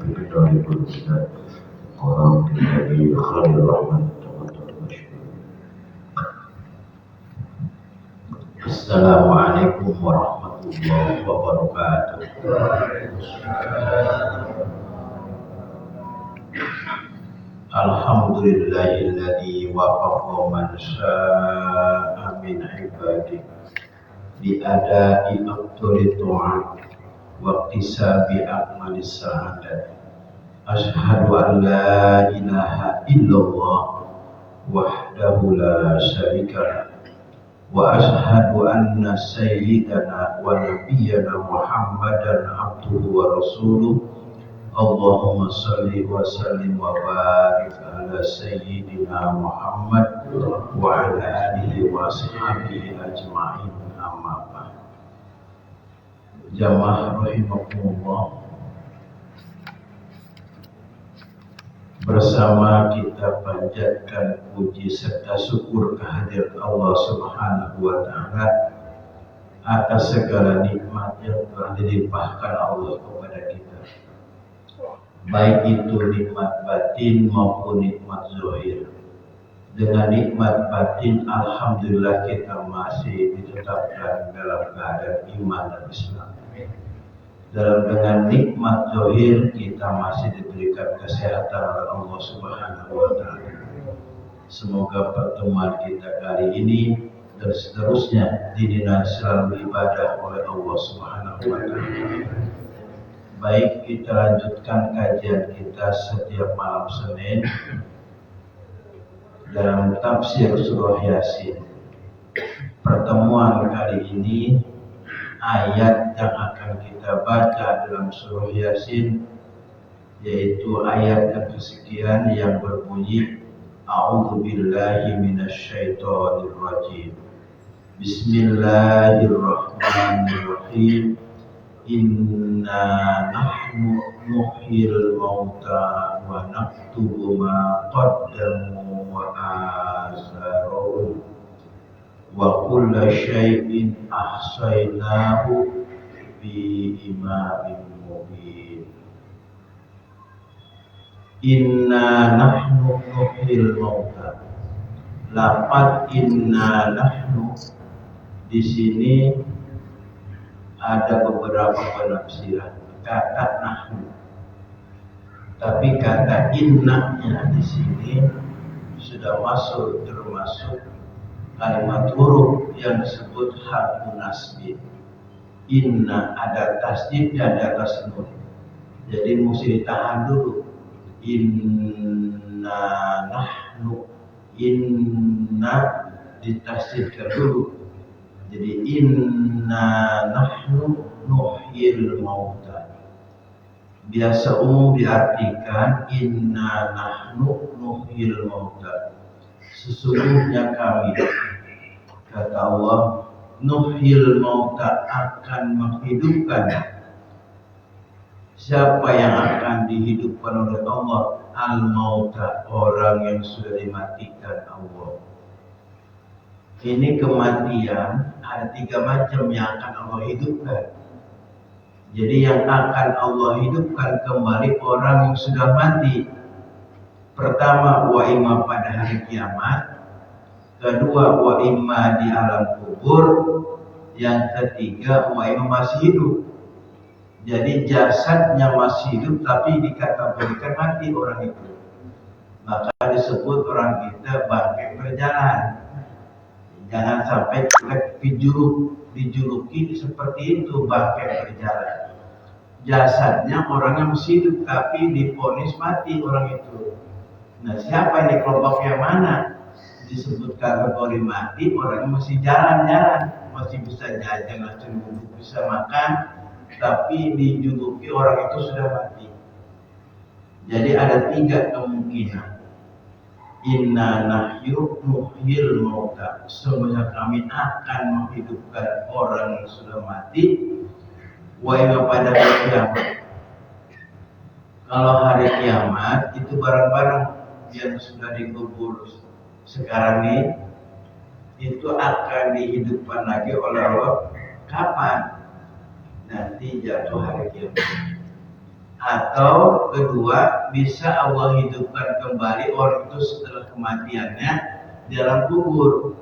بكتاب الإسلام ورب النبي خير الرحمن تفضل مشكور. السلام عليكم ورحمة الله وبركاته. Alhamdulillahilladzi wafaqa man syaa'a min ibadihi bi ada'i afdhalit ta'at wa iktisabi aqmalis sa'adat. Asyhadu an la ilaha illallah wahdahu la syarika lah wa asyhadu anna sayyidana wa nabiyyana Muhammadan abduhu wa rasuluh. Allahumma salli wa sallim wa barik ala sayyidina Muhammad wa ala alihi wa ashabihi ajma'in, amma ba'd. Jamaah rahimakumullah, bersama kita panjatkan puji serta syukur kehadirat Allah Subhanahu wa taala atas segala nikmat yang telah dilimpahkan Allah kepada kita, baik itu nikmat batin maupun nikmat zahir. Dengan nikmat batin, alhamdulillah kita masih ditetapkan dalam keadaan iman dan Islam. Dengan nikmat zahir, kita masih diberikan kesehatan oleh Allah Subhanahu wa taala. Semoga pertemuan kita kali ini dan seterusnya dinilai selalu ibadah oleh Allah Subhanahu wa taala. Baik, kita lanjutkan kajian kita setiap malam Senin dalam tafsir surah Yasin. Pertemuan kali ini, ayat yang akan kita baca dalam surah Yasin yaitu ayat yang kesekian yang berbunyi A'udzu billahi minasyaitonir rajim. Bismillahirrahmanirrahim. Inna nahnu nuhyil mauta wa naktubu ma qaddamu wa atharuhum wa kulla syai'in ahsaynahu bi imamin mubin. Inna nahnu nuhyil mauta. Lafaz inna nahnu di sini ada beberapa penafsiran kata nahnu, tapi kata inna-nya di sini sudah termasuk kalimat huruf yang disebut harfun nasbin. Inna ada tasdid dan ada tasnun, jadi mesti ditahan dulu. Inna nahnu, inna ditasdidkan dulu. Jadi inna nahnu nuhyil mauta. Biasa umum diartikan inna nahnu nuhyil mauta. Sesungguhnya kami, kata Allah, nuhyil mauta akan menghidupkan. Siapa yang akan dihidupkan oleh Allah? Al-mauta, orang yang sudah dimatikan Allah. Ini kematian ada 3 macam yang akan Allah hidupkan. Jadi yang akan Allah hidupkan kembali orang yang sudah mati. Pertama, wa imma pada hari kiamat. Kedua, wa imma di alam kubur. Yang ketiga, wa imma masih hidup. Jadi jasadnya masih hidup tapi dikategorikan mati orang itu. Maka disebut orang kita bangkai berjalan. Jangan sampai dijuluki seperti itu, bangkai berjalan. Jasadnya orang yang masih hidup tapi divonis mati orang itu. Nah, siapa yang di kelompok yang mana? Disebut kategori mati, orang yang masih jalan-jalan, masih bisa jajan, masih duduk, bisa makan, tapi dijuluki orang itu sudah mati. Jadi ada 3 kemungkinan. Inna nahyu nuhyil mauta. Semuanya kami akan menghidupkan orang yang sudah mati. Wa imma pada hari kiamat. Kalau hari kiamat itu barang-barang yang sudah dikubur sekarang ini itu akan dihidupkan lagi oleh Allah. Kapan? Nanti jatuh hari kiamat. Atau kedua, bisa Allah hidupkan kembali orang itu setelah kematiannya di alam kubur.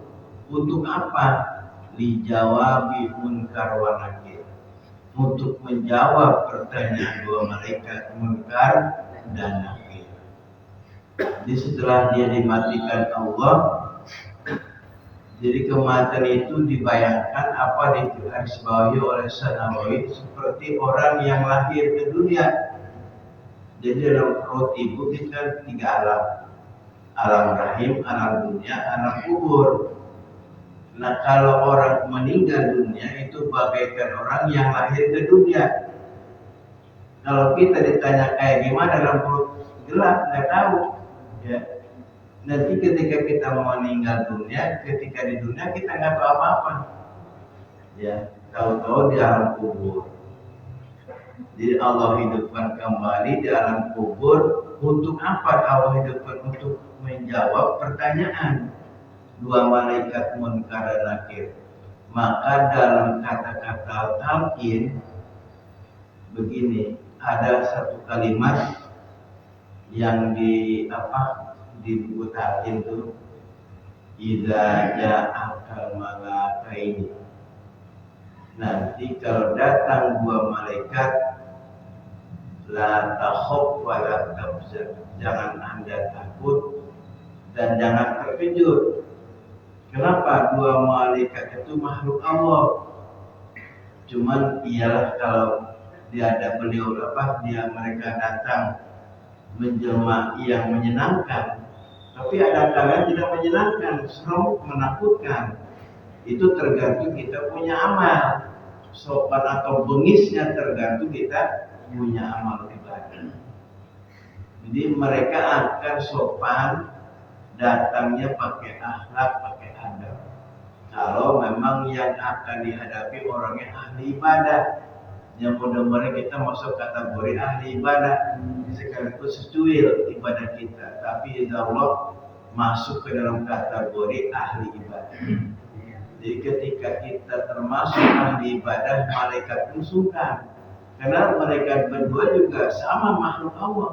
Untuk apa? Lijawabi munkar wa nakir. Untuk menjawab pertanyaan dua malaikat munkar dan nakir. Jadi setelah dia dimatikan Allah, jadi kematian itu dibayangkan apa digarisbawahi oleh Sanawawi seperti orang yang lahir ke dunia. Jadi dalam perut ibu kita 3 alam. Alam rahim, alam dunia, alam kubur. Nah kalau orang meninggal dunia itu bagaikan orang yang lahir ke dunia. Kalau kita ditanya kayak gimana dalam perut, gelap, nggak tahu. Ya. Nanti ketika kita mau meninggal dunia, ketika di dunia kita nggak tahu apa-apa. Ya, tahu-tahu di alam kubur. Jadi Allah hidupkan kembali di alam kubur. Untuk apa Allah hidupkan? Untuk menjawab pertanyaan dua malaikat munkar dan nakir. Maka dalam kata-kata talqin begini, ada satu kalimat yang di buku talqin itu, idza ja'akal malakaini. Nanti kalau datang dua malaikat, la takhaf wa la tahzan, jangan Anda takut dan jangan terkejut. Kenapa? Dua malaikat itu makhluk Allah. Cuman ialah kalau mereka datang menjelma yang menyenangkan, tapi ada kalanya tidak menyenangkan, serem, menakutkan. Itu tergantung kita punya amal. Sopan atau bengisnya tergantung kita punya amal ibadah. Jadi mereka akan sopan, datangnya pakai akhlak, pakai adab. Kalau memang yang akan dihadapi orangnya ahli ibadah, yang mudah-mudahan kita masuk kategori ahli ibadah, sekaligus secuil ibadah kita, tapi insya Allah masuk ke dalam kategori ahli ibadah. Jadi ketika kita termasuk ahli ibadah, malaikat pun suka. Karena mereka berdua juga sama makhluk Allah,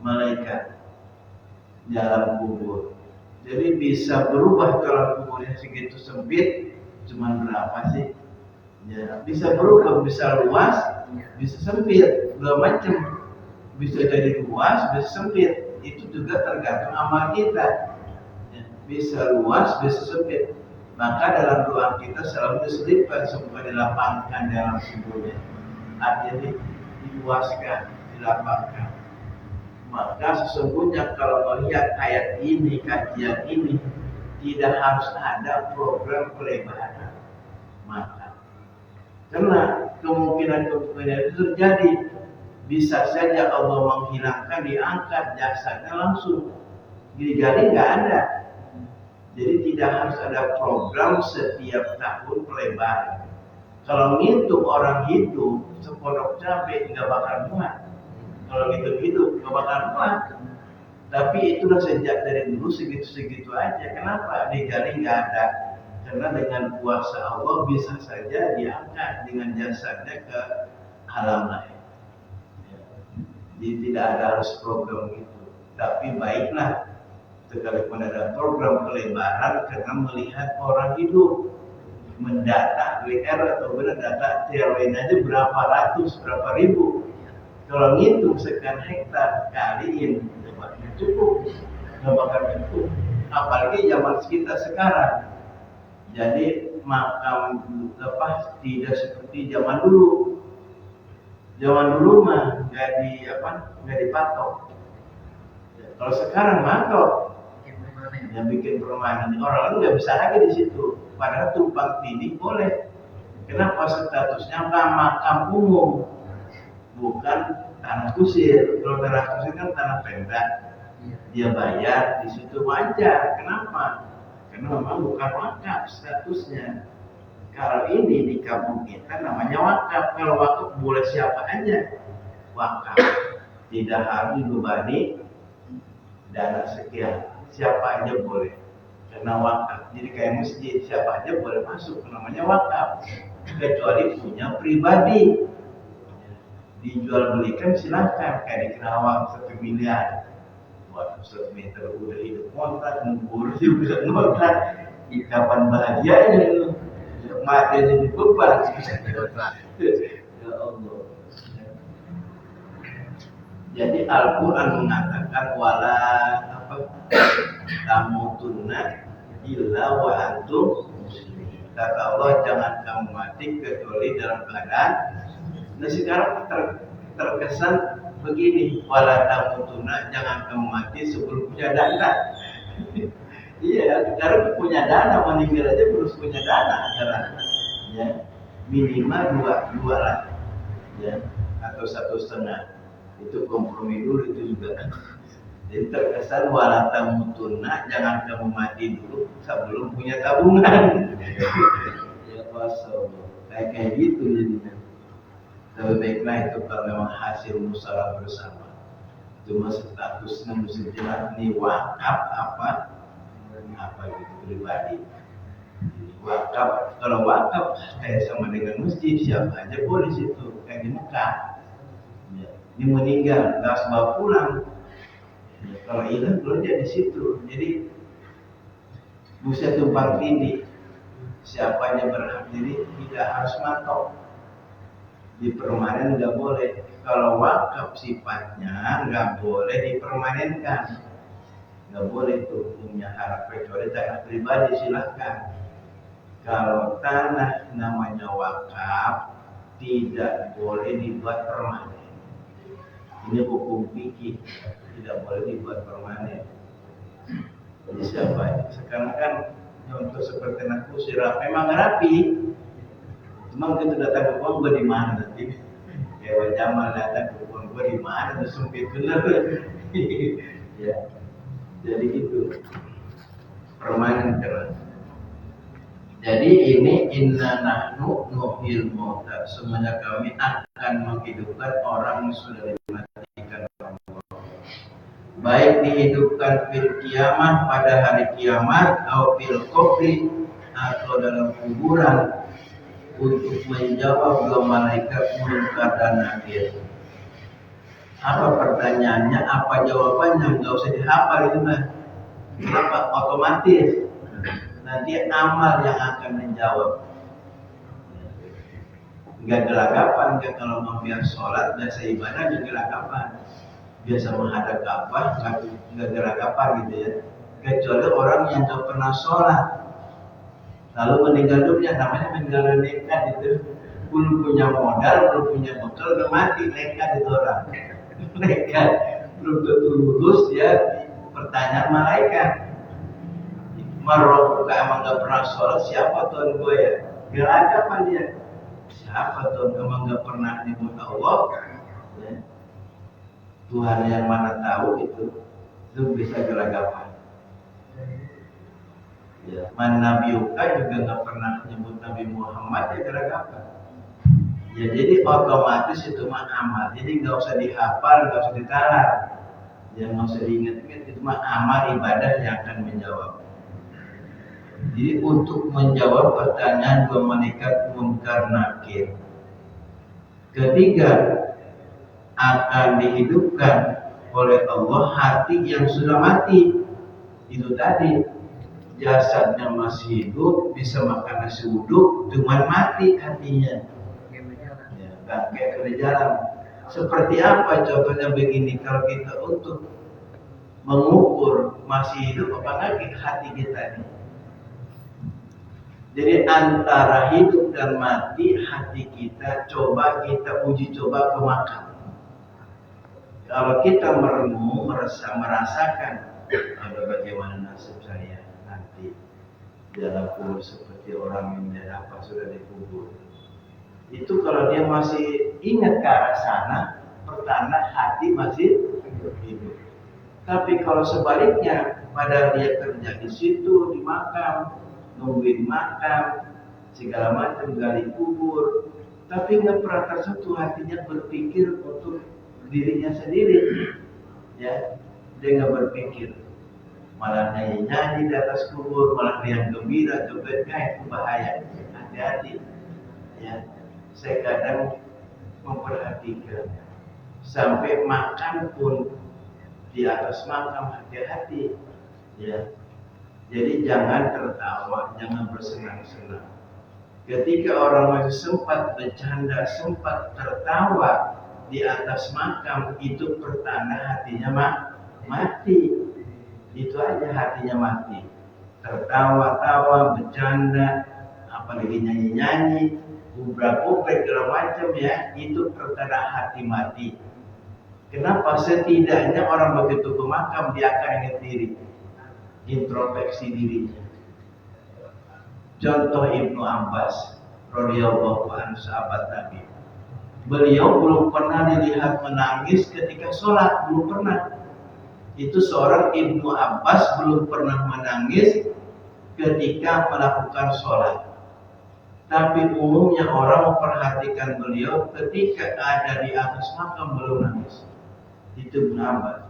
malaikat dalam kubur. Jadi bisa berubah kalau kuburnya segitu sempit, cuman berapa sih? Ya, bisa berubah, bisa luas, bisa sempit, dua macam. Bisa jadi luas, bisa sempit. Itu juga tergantung amal kita. Ya, bisa luas, bisa sempit. Maka dalam doa kita selalu diselipkan supaya dilapangkan dalam kuburnya. Artinya diluaskan, dilapangkan. Maka sesungguhnya kalau melihat ayat ini, kajian ini, tidak harus ada program pelebaran mata. Karena kemungkinan itu terjadi. Bisa saja Allah menghilangkan, diangkat jasadnya langsung. Digali nggak ada. Jadi tidak harus ada program setiap tahun pelebaran. Kalau ngitung orang hidup, sepondok cabai nggak bakal muat. Kalau hidup nggak bakal muat. Tapi itulah sejak dari dulu segitu-segitu aja. Kenapa? Digali nggak ada. Karena dengan kuasa Allah bisa saja diangkat dengan jasadnya ke alam lain. Jadi tidak ada harus program itu. Tapi baiklah sekalipun ada program pelebaran karena melihat orang hidup. Mendata WR atau data TRW aja berapa ratus, berapa ribu. Kalau ngitung sekian hektar kaliin, nggak cukup, nggak bakal cukup. Apalagi zaman kita sekarang. Jadi makam tidak seperti zaman dulu. Zaman dulu mah nggak dipatok. Ya, kalau sekarang matok, yang bikin permainan orang nggak bisa lagi di situ. Padahal tumpang tindih boleh. Kenapa? Statusnya makam umum, bukan tanah kusir. Kalau tanah kusir kan tanah pemda, dia bayar di situ wajar. Kenapa? Karena memang bukan wakaf statusnya. Kalau ini di kampung kita namanya wakaf. Kalau wakaf boleh siapa aja wakaf, tidak harus dibebani dana sekian. Siapa aja boleh. Karena wakaf, jadi kayak masjid, siapa aja boleh masuk, namanya wakaf, kecuali punya pribadi. dijual belikan silahkan, kayak di Kerawang 1 miliar. Waduh, 1 meter udah hidup kontrak, ngubur juga kontrak. Di kapan bahagianya itu? Mati jadi beban. Ya Allah. Jadi Al-Quran mengatakan wala tamutunna illa wa antum muslimin. Kata Allah, jangan kamu mati kecuali dalam keadaan. Nah sekarang terkesan begini, wala tamutunna, jangan kamu mati sebelum punya dana. Iya, sekarang punya dana, meninggal aja terus punya dana sekarang. Ya, minimal dua lah, ya, atau 1,5. Itu kompromi dulu itu juga. Jadi terkesan wala tamutunna, jangan kamu mati dulu sebelum punya tabungan. Ya masyaallah, kayak gitu jadinya. Tapi baiklah itu kalau memang hasil musyawarah bersama. Cuma statusnya mesti jelas nih wakaf apa gitu pribadi. Wakaf, kalau wakaf kayak sama dengan masjid, siapa aja boleh situ, kayak di Mekah. Ya, ini meninggal nggak harus bawa pulang. Ya, kalau hilang belum di situ. Jadi bisa tumpang tindih. Siapanya berhak diri tidak harus matok. Dipermanen nggak boleh. Kalau wakaf sifatnya nggak boleh dipermanenkan. Nggak boleh tuh punya harap, kecuali tanah pribadi silahkan. Kalau tanah namanya wakaf tidak boleh dibuat permanen. Ini hukum fikih, tidak boleh dibuat permanen. Jadi siapa? Sekarang kan untuk seperti anak kusir memang rapi. Cuma begitu datang ke pohon gue di mana nanti? Kayak Jamal datang ke pohon gue di mana? Terus sempit bener. Ya. Jadi itu permanen keras. Jadi ini inna nahnu nuhyil mauta, semuanya kami akan menghidupkan orang yang sudah dimatikan Allah. Baik dihidupkan fil kiamah pada hari kiamat, atau fil qabri atau dalam kuburan, untuk menjawab dua malaikat munkar dan nakir. Apa pertanyaannya, apa jawabannya, nggak usah dihafal itu mah. Kenapa? Otomatis nanti amal yang akan menjawab. Nggak gelagapan, kalau mau biar sholat biasa ibadah juga gelagapan, biasa menghadap Ka'bah nggak gelagapan gitu ya. Kecuali orang yang nggak pernah sholat lalu meninggal dunia, namanya meninggal nekat itu. Belum punya modal, belum punya bekal, udah mati, nekat itu orang. Nekat, belum tentu lulus ya. Pertanyaan malaikat, Marrobuka, emang gak pernah sholat, siapa Tuhan gue ya? Gelagapan dia. Siapa Tuhan, emang gak pernah nyebut Allah ya. Tuhan yang mana tahu itu bisa gelagapan ya. Man Nabi Uka juga gak pernah nyebut Nabi Muhammad, ya gelagapan ya. Jadi otomatis itu mah amal, jadi gak usah dihafal, gak usah ditalar ya, gak usah diingat-ingat, itu mah amal ibadah yang akan menjawab. Jadi untuk menjawab pertanyaan dua malaikat munkar nakir. Ketiga, akan dihidupkan oleh Allah hati yang sudah mati. Itu tadi, jasadnya masih hidup, bisa makan nasi uduk, cuman mati hatinya. Ya, kayak kerja jalan. Seperti apa contohnya begini, kalau kita untuk mengukur masih hidup apa lagi hati kita ini. Jadi antara hidup dan mati hati kita, coba kita uji coba ke makam. Kalau kita merenung, merasakan ada bagaimana nasib saya nanti dalam kubur, seperti orang yang apa sudah dikubur. Itu kalau dia masih ingat ke arah sana, pertanda hati masih hidup. Tapi kalau sebaliknya, pada dia kerja di situ di makam, nungguin makam, segala macam, gali kubur, tapi nggak pernah tersentuh hatinya berpikir untuk dirinya sendiri, ya, dia nggak berpikir, malah nyanyi di atas kubur, malah dia gembira, jogetnya, itu bahaya, hati-hati, ya. Saya kadang memperhatikan. Sampai makan pun di atas makam hati-hati, ya. Jadi jangan tertawa, jangan bersenang-senang. Ketika orang masih sempat bercanda, sempat tertawa di atas makam, itu pertanda hatinya mati. Itu aja, hatinya mati. Tertawa-tawa, bercanda, apalagi nyanyi-nyanyi, ubrak-ubrik segala macam, ya, itu pertanda hati mati. Kenapa? Setidaknya orang begitu ke makam dia akan ingat diri, introspeksi dirinya. Contoh Ibnu Abbas radhiyallahu anhu, sahabat Nabi. Beliau belum pernah dilihat menangis ketika sholat, belum pernah. Itu seorang Ibnu Abbas belum pernah menangis ketika melakukan sholat. Tapi umumnya orang memperhatikan beliau ketika ada di atas makam belum nangis. Itu Ibnu Abbas.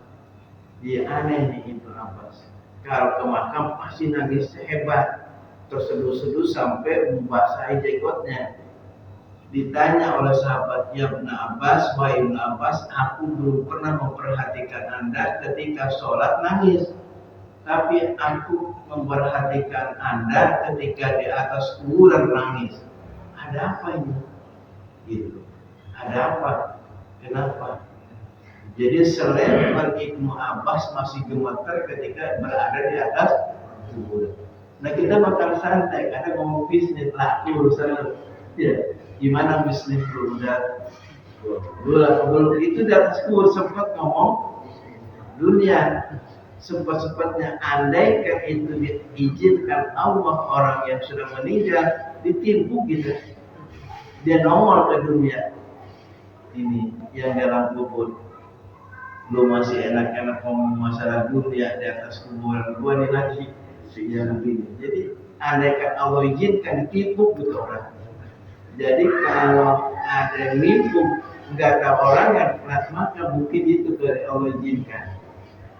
Dia aneh nih Ibnu Abbas. Kalau ke makam pasti nangis hebat, terseduh-seduh sampai membasahi jenggotnya. Ditanya oleh sahabat Ibnu Abbas, wahai Ibnu Abbas, aku belum pernah memperhatikan Anda ketika sholat nangis, tapi aku memperhatikan Anda ketika di atas kuburan nangis. Ada apa ini? Gitu. Ada apa? Kenapa? Jadi selevel Ibnu Abbas masih gemetar ketika berada di atas kuburan. Nah, kita bakal santai karena ngomong bisnis laku urusan, ya. Gimana bisnis belum itu di atas kubur sempat ngomong dunia, sempat-sempatnya. Andaikan itu diizinkan Allah, orang yang sudah meninggal ditipu gitu, dia nongol ke dunia ini yang dalam kubur. Lu masih enak-enak ngomong masalah dunia di atas kuburan, gua nih lagi yang begini. Jadi andaikan Allah izinkan ditipu gitu orang. Jadi kalau ada yang nipu, nggak tahu orang yang kelas, maka mungkin itu dari Allah izinkan,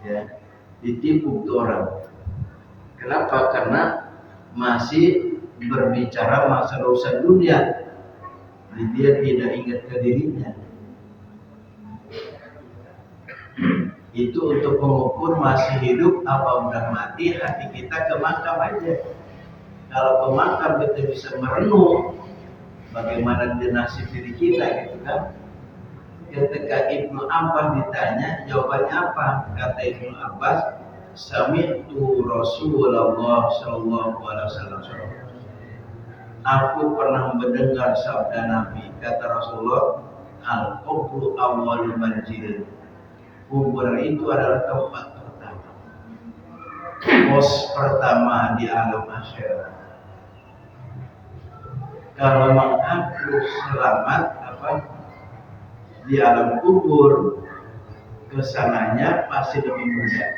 ya, ditipu itu orang. Kenapa? Karena masih berbicara masalah urusan dunia, jadi dia tidak ingat ke dirinya. Itu untuk mengukur masih hidup apa udah mati. Hati kita ke makam aja. Kalau ke makam kita bisa merenung bagaimana nasib diri kita, gitu kan. Ketika Ibnu Abbas ditanya, jawabannya apa? Kata Ibnu Abbas, sami'tu Rasulullah sallallahu alaihi wasallam. Aku pernah mendengar sabda Nabi, kata Rasulullah, al-qabru awwalul manzil. Kubur itu adalah tempat pertama, pos pertama di alam akhirat. Kalau mengaku selamat di alam kubur, kesananya pasti lebih mudah.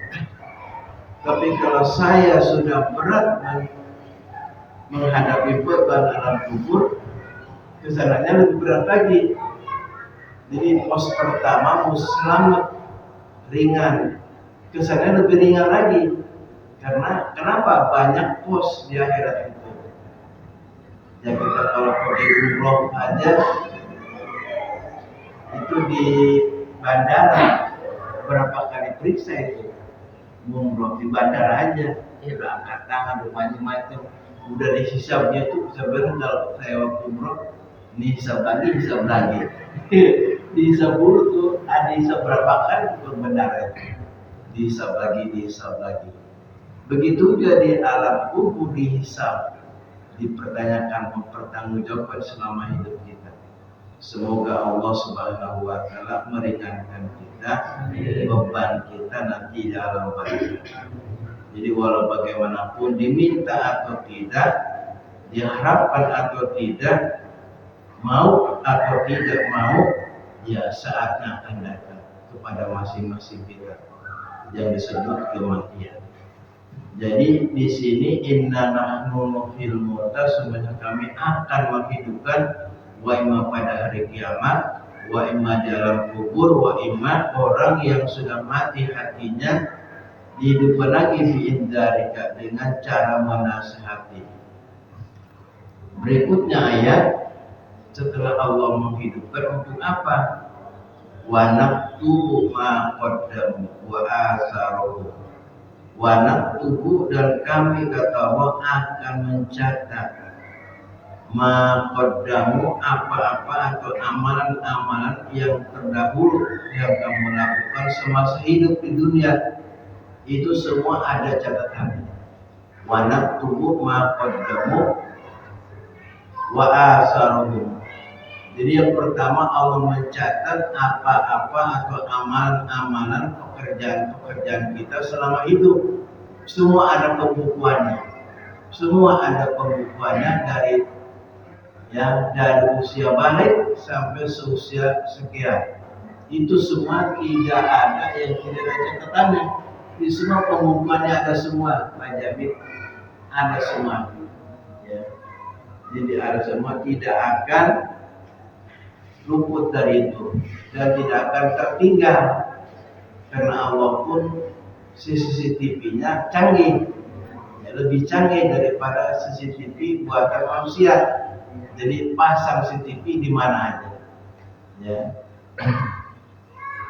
Tapi kalau saya sudah berat menghadapi beban alam kubur, kesananya lebih berat lagi. Jadi pos pertama mau selamat ringan, kesannya lebih ringan lagi. Karena kenapa? Banyak pos di akhirat itu. Ya, kita kalau pergi umroh aja itu di bandara berapa kali periksa itu. Umroh di bandara aja, ya udah angkat tangan, udah macam-macam, udah dihisabnya tuh. Sebenarnya kalau saya waktu umroh, ini hisab lagi. Dihisab dulu tuh, ada hisab berapa kali ke bandara itu. Dihisab lagi. Begitu juga di alam kubur dihisab, dipertanyakan, mempertanggungjawabkan selama hidup kita. Semoga Allah Subhanahu wa taala meringankan kita beban kita nanti di alam barzakh. Jadi walau bagaimanapun, diminta atau tidak, diharapkan atau tidak, mau atau tidak mau, ya saatnya akan datang kepada masing-masing kita yang disebut kematian. Jadi di sini inna nahnu nuhyil mauta, sebenarnya kami akan menghidupkan, wa imma pada hari kiamat, wa imma di alam kubur, wa imma orang yang sudah mati hatinya dihidupkan lagi bi'indzarika, dengan cara menasihati. Berikutnya ayat setelah Allah menghidupkan untuk apa? Wa naktubu ma qaddamu wa asaruhu. Wa naktubu, dan kami kata Allah akan mencatat ma qaddamu, apa-apa atau amalan-amalan yang terdahulu yang kamu lakukan semasa hidup di dunia. Itu semua ada catatannya. Wa naktubu ma qaddamu wa asaruhu. Jadi yang pertama Allah mencatat apa-apa atau amalan-amalan pekerjaan-pekerjaan kita selama hidup. Semua ada pembukuannya. Semua ada pembukuannya dari usia balik sampai seusia sekian. Itu semua tidak ada yang tidak ada catatannya. Di semua pembukuannya ada semua, Pak Jamil. Ada semua. Ya. Jadi ada semua, tidak akan luput dari itu dan tidak akan tertinggal, karena Allah pun CCTV-nya canggih, ya, lebih canggih daripada CCTV buatan manusia. Jadi pasang CCTV di mana aja, ya.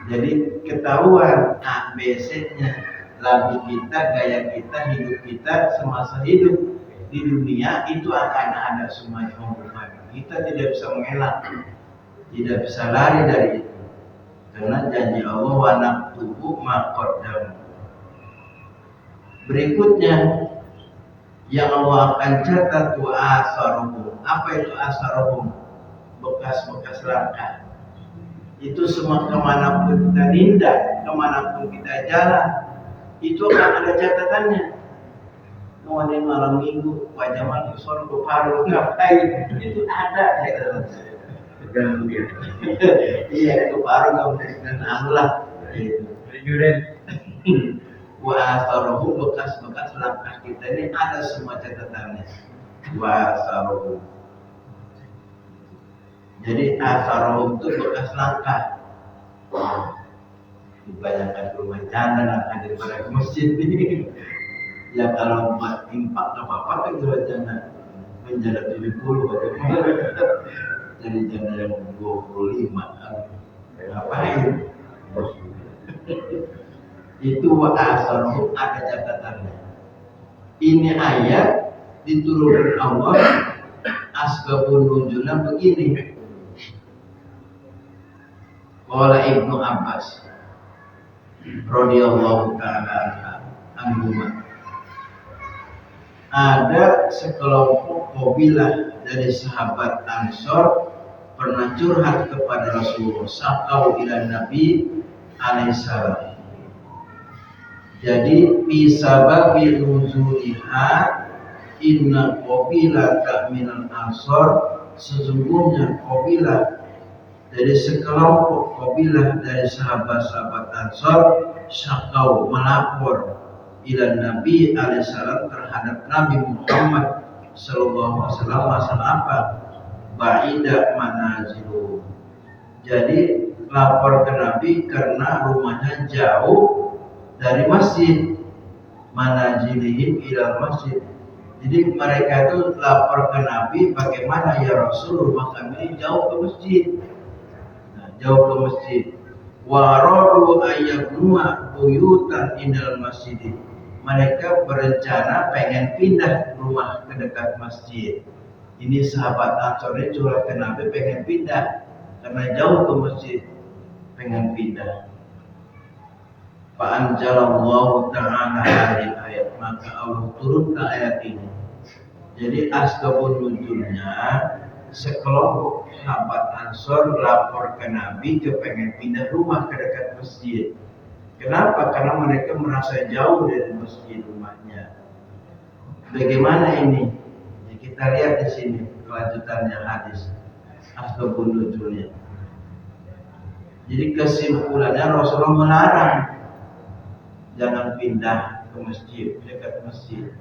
Jadi ketahuan ABC-nya, lagu kita, gaya kita, hidup kita semasa hidup di dunia itu akan ada semuanya pembukaan. Kita tidak bisa mengelak, tidak bisa lari dari itu, karena janji Allah wa naktubu ma qaddamu. Berikutnya yang Allah akan catat wa asaruhum. Apa itu asaruhum? Bekas-bekas langkah. Itu semua kemanapun kita nindak, kemanapun kita jalan, itu akan ada catatannya. Kemarin malam minggu Pak Jamal ke sono ke Paru ngapain? Itu ada catatannya. Iya, itu baru kemudian Allah wa asaruhu, bekas-bekas langkah kita ini ada semua catatannya. Wa asaruhu, jadi asaruhu itu bekas langkah. Dibayangkan ke rumah janda langkah daripada ke masjid ini. Ya kalau buat impak ke apa-apa kan rumah janda menjadi 70 aja. Jadi janda yang 25 ngapain? Itu wa asaruhu, ada catatannya. Ini ayat diturunkan Allah, asbabun nuzulnya begini. Qala Ibnu Abbas radhiyallahu ta'ala anhu, ada sekelompok kabilah dari sahabat Ansor pernah curhat kepada Rasulullah, sakau ila Nabi alaihissalam. Jadi bisababi nuzuliha inna qabilata minal Ansor, sesungguhnya kabilah dari sekelompok kabilah dari sahabat-sahabat Ansor sakau, melapor ila Nabi alaihissalam terhadap Nabi Muhammad sallallahu alaihi wasallam, masalah apa? Ba'ida manazilu. Jadi lapor ke Nabi karena rumahnya jauh dari masjid. Manazilihim ila masjid. Jadi mereka itu lapor ke Nabi, bagaimana ya Rasul, rumah kami jauh ke masjid. Nah, jauh ke masjid. Wa radu ayyabnuha buyutan indal masjid. Mereka berencana pengen pindah rumah ke dekat masjid. Ini sahabat Ansor ini curhat ke Nabi pengen pindah karena jauh ke masjid, pengen pindah. Fa'anjalallahu ta'ala hadhihi ayat, maka Allah turunkan ayat ini. Jadi asbabun nuzulnya, sekelompok sahabat Ansor lapor ke Nabi kepengen pindah rumah ke dekat masjid. Kenapa? Karena mereka merasa jauh dari masjid rumahnya. Bagaimana ini? Ya, kita lihat di sini kelanjutannya hadis asbabun nuzulnya. Jadi kesimpulannya Rasulullah melarang jangan pindah ke masjid, dekat masjid.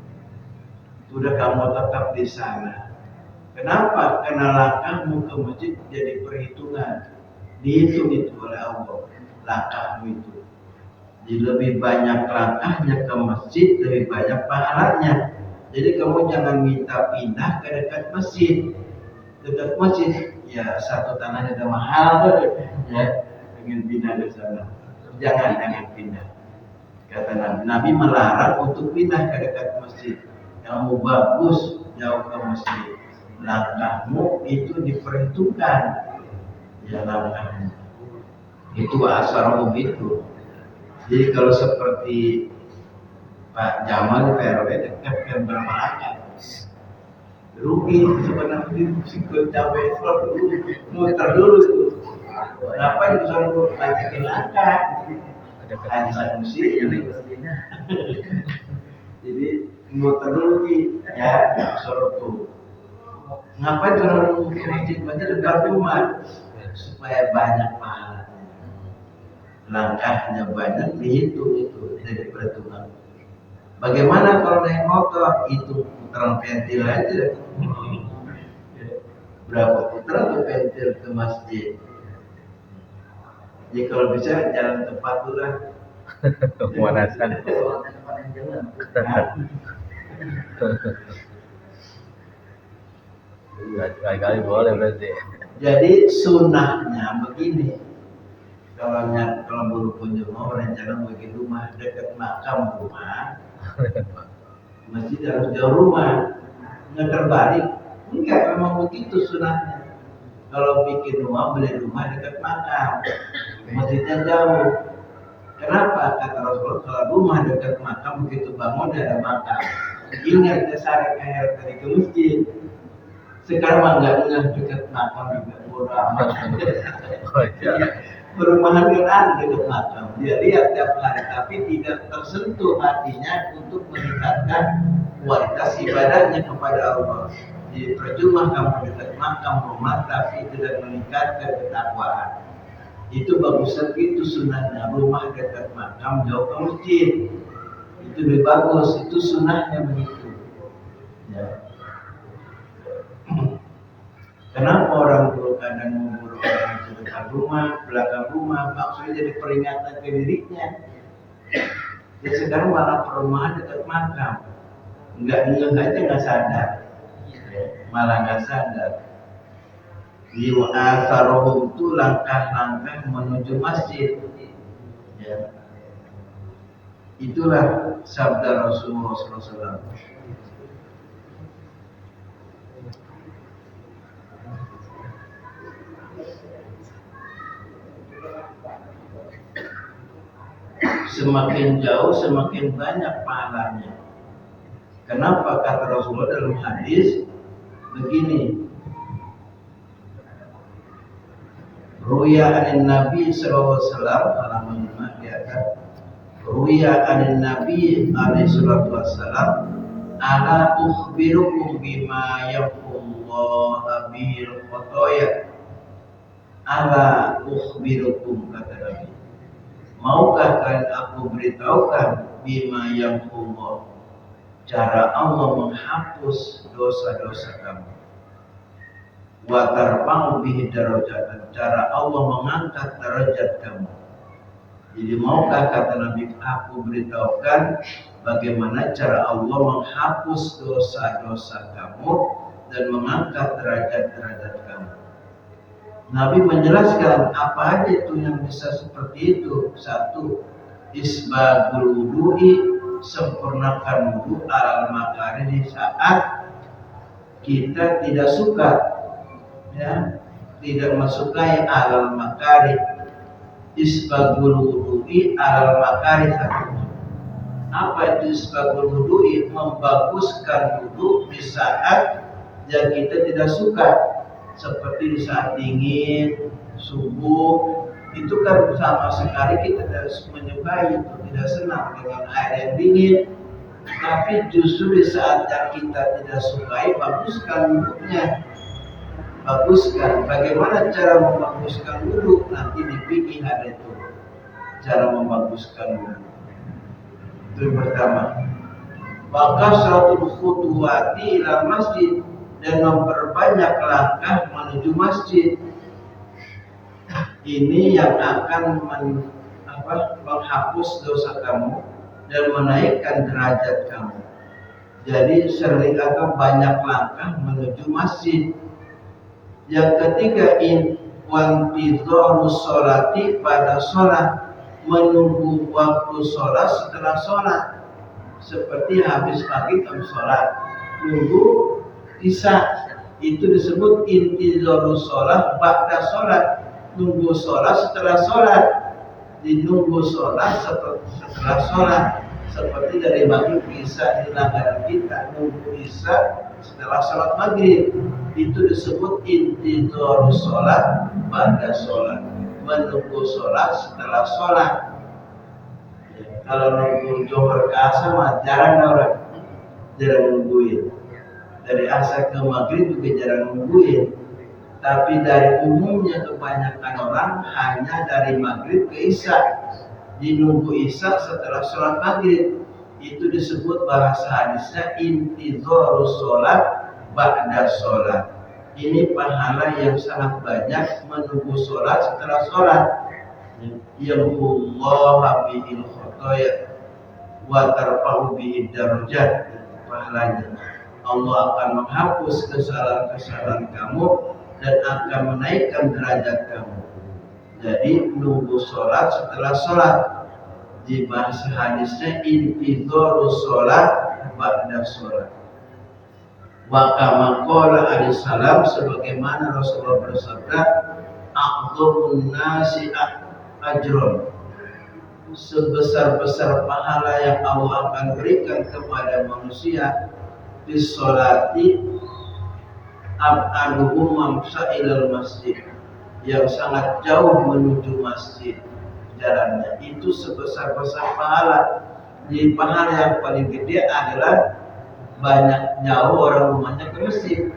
Sudah kamu tetap di sana. Kenapa? Karena langkahmu ke masjid jadi perhitungan. Dihitung itu oleh Allah langkahmu itu. Jadi lebih banyak langkahnya ke masjid, lebih banyak pahalanya. Jadi kamu jangan minta pindah ke dekat masjid. Dekat masjid ya satu tanahnya udah mahal, ya pengen pindah ke sana. Jangan pindah. Kata Nabi, Nabi melarang untuk pindah ke dekat masjid. Yang mau bagus jauh ke masjid. Langkahmu itu diperhitungkan. Ya langkahmu. Itu asal itu. Jadi kalau seperti Pak Jamal di PRW dekat kan berapa langkah? Rugi sebenarnya sikut cabai dulu, muter dulu tuh. Kenapa itu selalu banyakin langkah? Hanya musik ini. Jadi muter dulu ya, suruh tuh. Ngapain selalu masjid dekat rumah supaya banyak pahala. Langkahnya banyak dihitung itu dari perhitungan. Bagaimana kalau naik motor itu putaran pentil aja? Berapa putaran tuh pentil ke masjid? Jadi kalau bisa jalan tepat tuh lah. Pemanasan. Kali-kali boleh berarti. Jadi sunnahnya begini. Kalau buru kunjung mau rencana bikin rumah dekat makam rumah, masjid harus jauh rumah, nggak terbalik. Enggak, memang begitu sunnahnya. Kalau bikin rumah, beli rumah dekat makam, masjidnya jauh. Kenapa? Kata Rasulullah, kalau rumah dekat makam begitu bangun ada makam. Ingat syarat akhir tadi ke masjid. Sekarang nggak dekat makam juga murah. Perumahan kan ada dekat makam. Dia lihat tiap hari, tapi tidak tersentuh hatinya untuk meningkatkan kualitas ibadahnya kepada Allah. Jadi percuma kamu dekat makam rumah, tapi tidak meningkatkan ketakwaan. Itu bagusnya itu sunnahnya, rumah dekat makam jauh ke masjid. Itu lebih bagus, itu sunnahnya begitu. Ya. Kenapa orang dulu kadang memburu orang di dekat rumah, belakang rumah, maksudnya jadi peringatan ke dirinya. Jadi sekarang malah perumahan dekat makam, nggak aja nggak sadar, malah nggak sadar. Di asarohum itu langkah-langkah menuju masjid. Ya. Itulah sabda Rasulullah SAW. Semakin jauh semakin banyak pahalanya. Kenapa kata Rasulullah dalam hadis begini? Ruya anin Nabi sallallahu alaihi wasallam halaman 5 di atas. Ruya anin Nabi alaihi salatu wasallam ala ukhbirukum bima yaqullahu bil khotoya. Ala ukhbirukum kata Nabi. Maukah kalian aku beritahukan bima yaqullahu, cara Allah menghapus dosa-dosa kamu. Wa tarfa'u bihi darajatan, cara Allah mengangkat derajat kamu. Jadi maukah kata Nabi aku beritahukan bagaimana cara Allah menghapus dosa-dosa kamu dan mengangkat derajat-derajat kamu. Nabi menjelaskan apa aja itu yang bisa seperti itu. Satu, isbagul wudu'i, sempurnakan wudu alal makari di saat kita tidak suka, ya, tidak mensukai alal makari. Isbagul wudu'i alal makari. Apa itu isbagul wudu'i? Membaguskan wudu di saat yang kita tidak suka, seperti di saat dingin, subuh. Itu kan sama sekali kita tidak menyukai, tidak senang dengan air yang dingin. Tapi justru di saat yang kita tidak sukai, baguskan wudhunya. Baguskan. Bagaimana cara membaguskan wudhu? Nanti di fikih ada itu. Cara membaguskan wudhu. Itu yang pertama. Maka suratul khutuwati ila masjid, dan memperbanyak langkah menuju masjid. Ini yang akan menghapus dosa kamu dan menaikkan derajat kamu. Jadi sering atau banyak langkah menuju masjid. Yang ketiga wantidharus sholati pada sholat, menunggu waktu sholat setelah sholat. Seperti habis maghrib kamu sholat, nunggu isya, itu disebut intizarus sholat ba'da sholat, nunggu sholat setelah sholat, dinunggu sholat setelah sholat. Seperti dari maghrib ke isya di negara kita, nunggu isya setelah sholat maghrib, itu disebut intizarus sholat ba'da sholat, menunggu sholat setelah sholat. Kalau nunggu Johor ke asar mah jarang nungguin. Dari asar ke maghrib juga jarang nungguin. Tapi dari umumnya kebanyakan orang hanya dari maghrib ke isya. Dinunggu isya setelah sholat maghrib. Itu disebut bahasa hadisnya intizarus sholat ba'da sholat. Ini pahala yang sangat banyak, menunggu sholat setelah sholat. Yamhullaha bihil khotoya wa tarfa'u bihi darajat, pahalanya Allah akan menghapus kesalahan-kesalahan kamu dan akan menaikkan derajat kamu. Jadi nunggu sholat setelah sholat, di bahasa hadisnya intizarus sholat ba'da sholat. Wa kama qala alaihi salam, sebagaimana Rasulullah bersabda, a'dhamun nasi ajron, sebesar-besar pahala yang Allah akan berikan kepada manusia di sholati ab'aduhum mamsa ilal masjid, yang sangat jauh menuju masjid jalannya, itu sebesar-besar pahala. Jadi pahala yang paling gede adalah banyak jauh orang rumahnya ke masjid,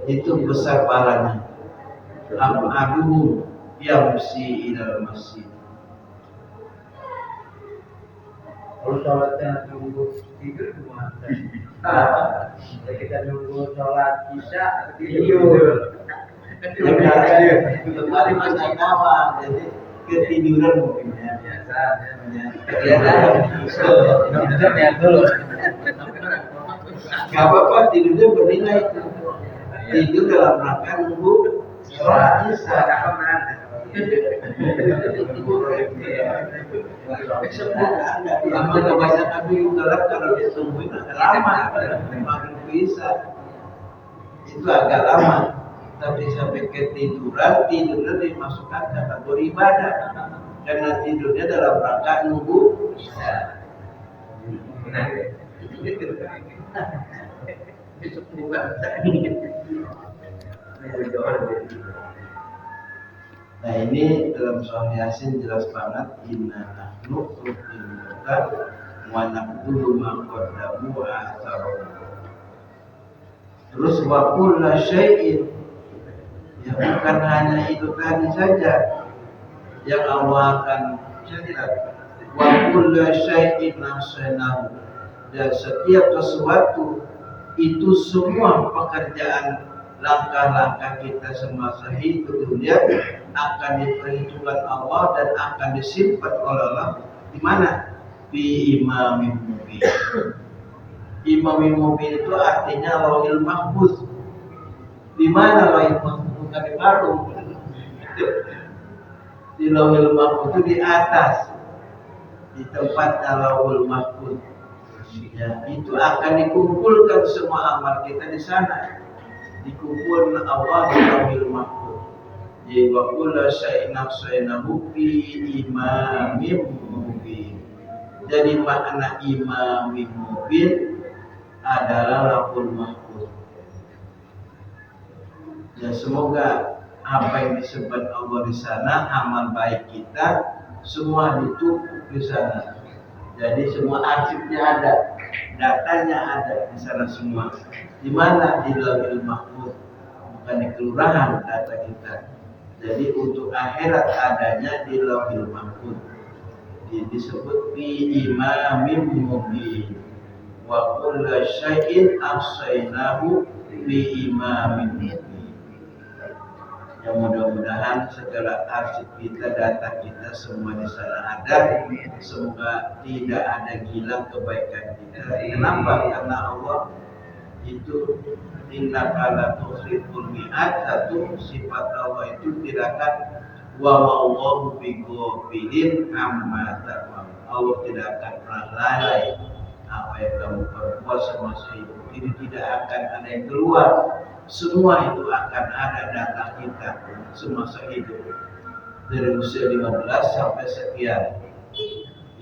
itu besar pahalanya. Ab'aduhum yamsi ilal masjid. Kalau sholatnya nunggu tidur gimana? Kita nunggu sholat isya tidur. Kemarin masih awal, jadi ketiduran mungkin ya. Tidurnya dulu. Gak apa-apa, tidurnya bernilai. Tidur dalam rangka nunggu sholat isya. Lama kebanyakan dulu kalau ditungguin agak lama, makin bisa itu agak lama. Tapi sampai ketiduran, tidurnya dimasukkan kategori ibadah karena tidurnya dalam rangka nunggu isya. Nah ini dalam surah Yasin jelas banget, inna nahnu nuhyil mauta wa naqulu ma qaddamu wa atharu. Terus wa kullu syai'in, ya bukan hanya itu tadi saja yang Allah akan catat, wa kullu syai'in ahsanahu, dan setiap sesuatu itu semua pekerjaan langkah-langkah kita semasa hidup dunia akan diperhitungkan Allah dan akan disimpan oleh Allah. Di mana? Bi imamin mubin. Imamin mubin itu artinya lauhil mahfuz. Di mana lauhil mahfuz? Bukan di warung. Di lauhil mahfuz itu di atas, di tempatnya lauhil mahfuz. Ya, itu akan dikumpulkan semua amal kita di sana. Dikumpulkan Allah di lauhil mahfuz. Jadi wa kullu syai'in ahsaynahu fi imamin mubin. Jadi makna imamin mubin adalah lauhul mahfuz. Ya semoga apa yang disebut Allah di sana, amal baik kita semua ditumpuk di sana. Jadi semua arsipnya ada, datanya ada di sana semua. Di mana? Di lauhul mahfuz, bukan di kelurahan data kita. Jadi untuk akhirat adanya di lauhul mahfuz. Disebut fi imamin mubin. Wa kullu syai'in ahsaynahu fi imamin mubin. Yang mudah-mudahan segala arsip kita, data kita semua di sana ada. Semoga tidak ada hilang kebaikan kita. Kenapa? Karena Allah itu innaka la tukhliful mi'ad. Satu, sifat Allah itu tidak akan wa ma'allahu bighafilin amma ta'mal. Allah tidak akan pernah lalai apa yang kamu perbuat semasa hidup. Jadi tidak akan ada yang keluar. Semua itu akan ada data kita semasa hidup dari usia 15 sampai sekian.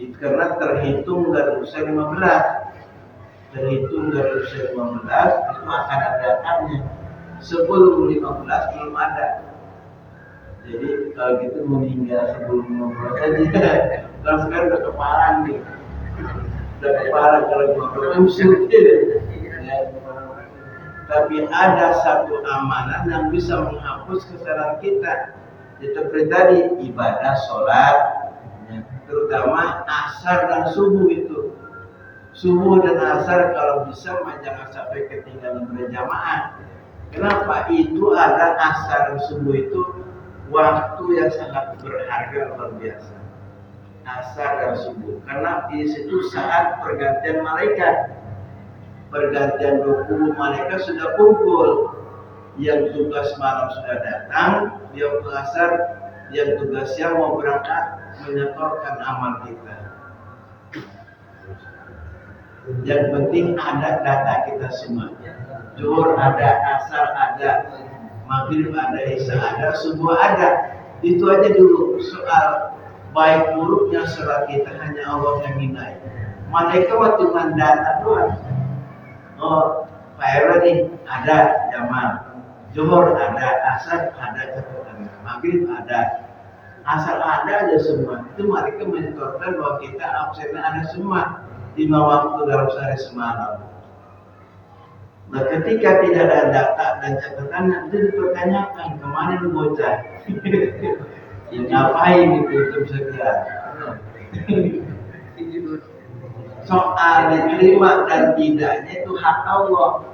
Itu karena terhitung dari usia 15. Terhitung dari usia 15 itu akan ada datanya. Sebelum 15 belum ada. Jadi kalau gitu meninggal sebelum 15 aja. Kalau sekarang udah kepalang nih. Udah kepalang kalau usir gitu. Tapi ada satu amalan yang bisa menghapus kesalahan kita. Seperti tadi ibadah sholat, terutama asar dan subuh itu. Subuh dan asar kalau bisa jangan sampai ketinggalan berjamaah. Kenapa? Itu ada asar dan subuh itu waktu yang sangat berharga luar biasa. Asar dan subuh, karena di situ saat pergantian malaikat. Pergantian 20 malaikat sudah kumpul. Yang tugas malam sudah datang, yang asar, yang tugas siang mau berangkat menyetorkan amal kita. Yang penting ada data kita semua. Zuhur ada, asar ada, maghrib ada, isya ada, subuh ada. Itu aja dulu. Soal baik buruknya sholat kita hanya Allah yang nilai. Malaikat waktu data doang. Oh, Pak Erwa nih ada jamaah, Zuhur ada, asar ada, catatan maghrib ada, asar ada aja semua. Itu mereka menyetorkan bahwa kita absennya ada semua 5 waktu dalam sehari semalam. Nah, ketika tidak ada data dan catatan, itu dipertanyakan kemana lu bocah? Ya ngapain itu bisa kira? Soal diterima dan tidaknya itu hak Allah.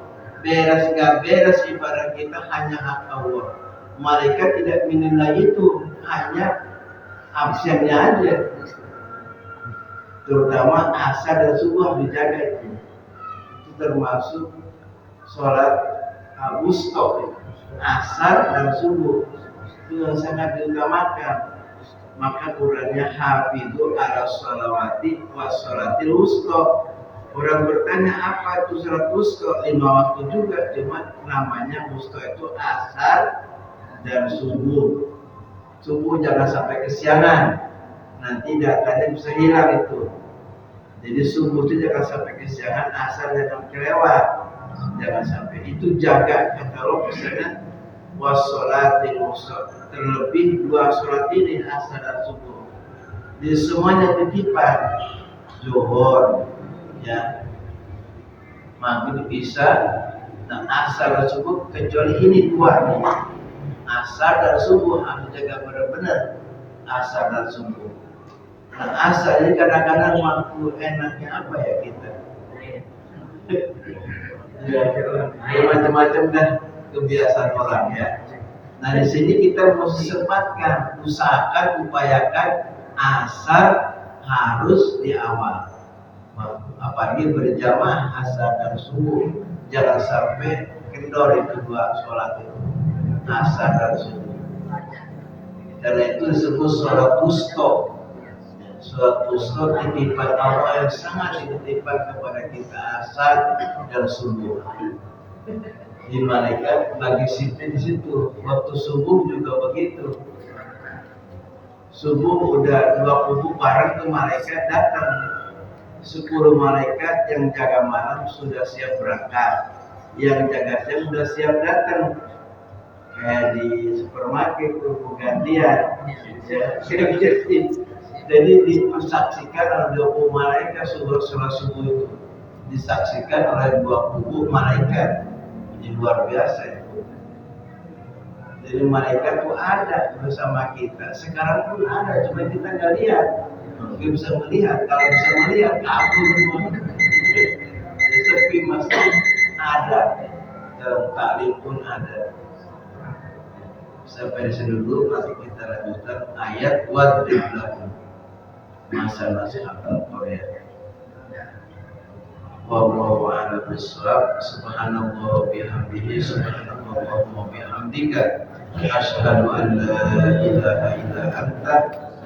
Beres gak beres ibadah kita hanya hak Allah. Malaikat tidak menilai itu, hanya absennya aja. Terutama asar dan subuh dijaga itu. Itu termasuk sholat wusta, asar dan subuh itu yang sangat diutamakan. Maka Qurannya hafidhu ala sholawati wa sholatil wusta. Orang bertanya apa itu sholat wusta? 5 waktu juga, cuma namanya wusta itu asar dan subuh. Subuh jangan sampai kesiangan, nanti datanya bisa hilang itu. Jadi subuh itu jangan sampai kesiangan, asar jangan kelewat, jangan sampai itu jaga. Kata Allah misalnya wassolatil wusta, terlebih 2 sholat ini asar dan subuh. Di semuanya titipan, zuhur, ya, maghrib, isya, dan asar dan subuh, kecuali ini 2 nih. Asar dan subuh harus jaga benar-benar. Asar dan subuh. Nah, asar ini kadang-kadang waktu enaknya apa ya kita? Ya, macam-macam dah kebiasaan orang ya. Nah, di sini kita mesti sempatkan, usahakan, upayakan asar harus di awal. Apalagi berjamaah asar dan subuh, jangan sampai kendor itu 2 sholat itu, asar dan subuh. Karena itu disebut sholat wusta. Sholat wusta titipan Allah yang sangat dititipkan kepada kita, asar dan subuh. Di malaikat lagi sipin di situ. Waktu subuh juga begitu. Subuh udah 20 bareng tuh malaikat datang. 10 malaikat yang jaga malam sudah siap berangkat. Yang jaga siang sudah siap datang. Kayak di supermarket tuh gantian. Jadi disaksikan oleh 20 malaikat sholat subuh itu. Disaksikan oleh 20 malaikat. Ini luar biasa itu. Jadi malaikat itu ada bersama kita. Sekarang pun ada, cuma kita nggak lihat. Nggak bisa melihat. Kalau bisa melihat, kabur semua. Sepi masjid ada, dalam taklim pun ada. Sampai di sini dulu, nanti kita lanjutkan ayat wadrib lahum masalah sahabat Korea. wallahu a'lam bishawab. Subhanallah bihamdihi, subhanallahumma bihamdika, asyhadu an la ilaha illa anta,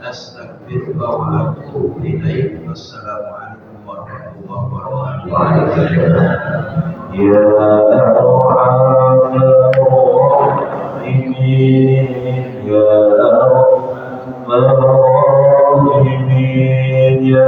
astaghfiruka wa atubu ilaik. Wassalamualaikum warahmatullahi wabarakatuh. Ya Arhamar Rahimin, Ya Arhamar Rahimin, Ya